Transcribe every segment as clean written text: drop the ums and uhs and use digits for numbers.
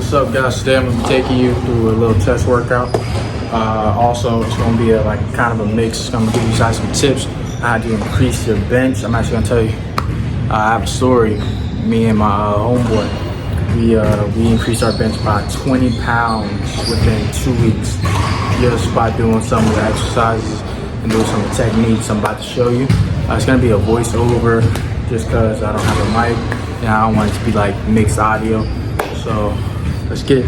What's up, guys? Today I'm going to be taking you through a little chest workout. Also, it's going to be like kind of a mix. It's going to give you guys some tips on how to increase your bench. I'm actually going to tell you, I have a story. Me and my homeboy, we increased our bench by 20 pounds within 2 weeks just by doing some of the exercises and doing some of the techniques I'm about to show you. It's going to be a voiceover just because I don't have a mic and I don't want it to be like mixed audio. So let's get it.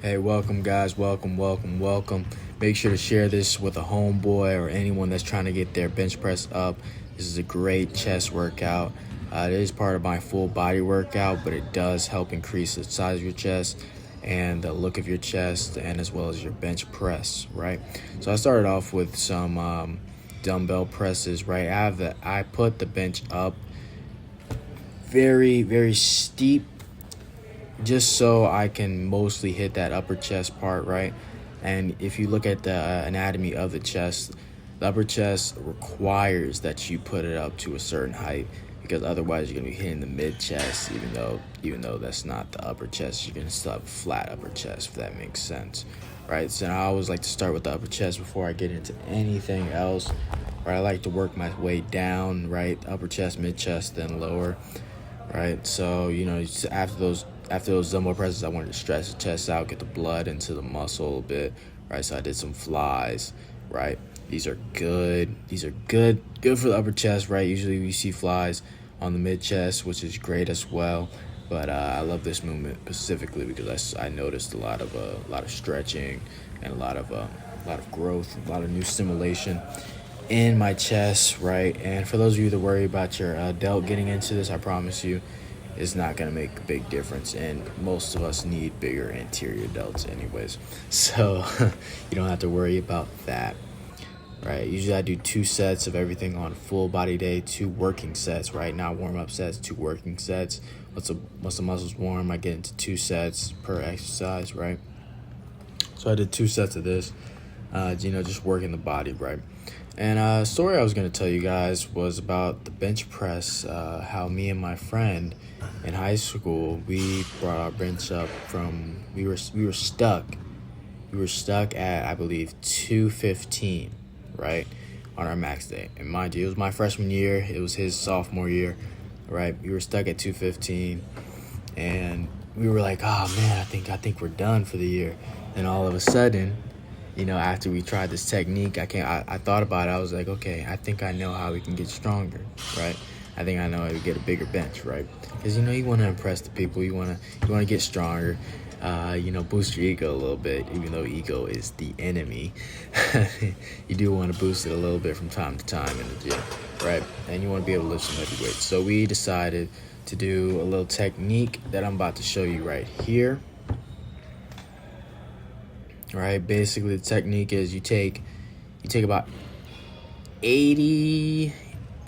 Hey, welcome guys, welcome. Make sure to share this with a homeboy or anyone that's trying to get their bench press up. This is a great chest workout. It is part of my full body workout, but it does help increase the size of your chest and the look of your chest, and as well as your bench press, right? So I started off with some dumbbell presses, right? I put the bench up very, very steep, just so I can mostly hit that upper chest part, right? And if you look at the anatomy of the chest, the upper chest requires that you put it up to a certain height, because otherwise you're gonna be hitting the mid chest, even though that's not the upper chest. You're gonna still have a flat upper chest, if that makes sense, right? So I always like to start with the upper chest before I get into anything else, right? I like to work my way down, right? Upper chest, mid chest, then lower, right? So after those dumbbell presses, I wanted to stretch the chest out, get the blood into the muscle a little bit, right? So I did some flies, right? These are good for the upper chest, right? Usually we see flies on the mid chest, which is great as well. But I love this movement specifically because I noticed a lot of stretching and a lot of growth, a lot of new stimulation in my chest, right? And for those of you that worry about your delt getting into this, I promise you, it's not going to make a big difference, and most of us need bigger anterior delts anyways, so you don't have to worry about that, right? Usually I do 2 sets of everything on a full body day, 2 working sets, right? Not warm-up sets, 2 working sets. Once the muscles warm, I get into 2 sets per exercise, right? So I did 2 sets of this, just working the body, right? And a story I was going to tell you guys was about the bench press, how me and my friend in high school, we brought our bench up from, we were stuck at, I believe, 215, right, on our max day. And mind you, it was my freshman year, it was his sophomore year, right? We were stuck at 215, and we were like, oh man, I think we're done for the year. And all of a sudden, after we tried this technique, I thought about it. I was like, okay, I think I know how we can get stronger, right? I think I know how to get a bigger bench, right? Because, you want to impress the people. You want to get stronger, boost your ego a little bit, even though ego is the enemy. You do want to boost it a little bit from time to time in the gym, right? And you want to be able to lift some heavy weights. So we decided to do a little technique that I'm about to show you right here. All right, basically the technique is you take about 80,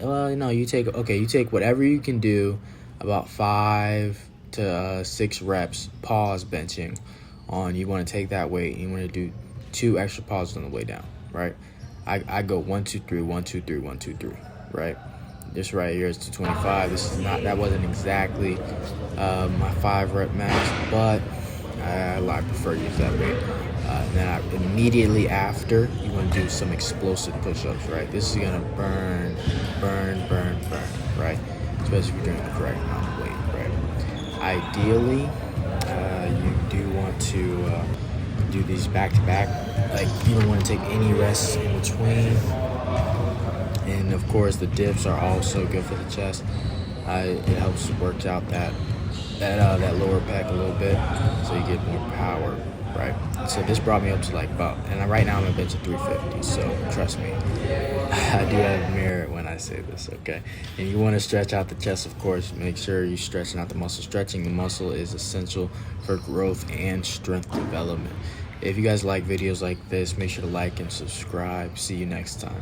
you take whatever you can do, about 5 to 6 reps, pause benching on. You want to take that weight, you want to do 2 extra pauses on the way down, right? I go 1, 2, 3, 1, 2, 3, 1, 2, 3, right? This right here is 225. That wasn't exactly my 5 rep max, but I prefer to use that weight. Then immediately after, you want to do some explosive push-ups, right? This is going to burn, right? Especially if you're doing the correct amount of weight, right? Ideally, you do want to do these back-to-back. Like, you don't want to take any rests in between. And, of course, the dips are also good for the chest. It helps work out that lower pec a little bit, so you get more power right? So this brought me up to like about, and right now I'm at bench of 350. So trust me, I do have merit when I say this, okay? And you want to stretch out the chest, of course. Make sure you're stretching out the muscle. Stretching the muscle is essential for growth and strength development. If you guys like videos like this, make sure to like and subscribe. See you next time.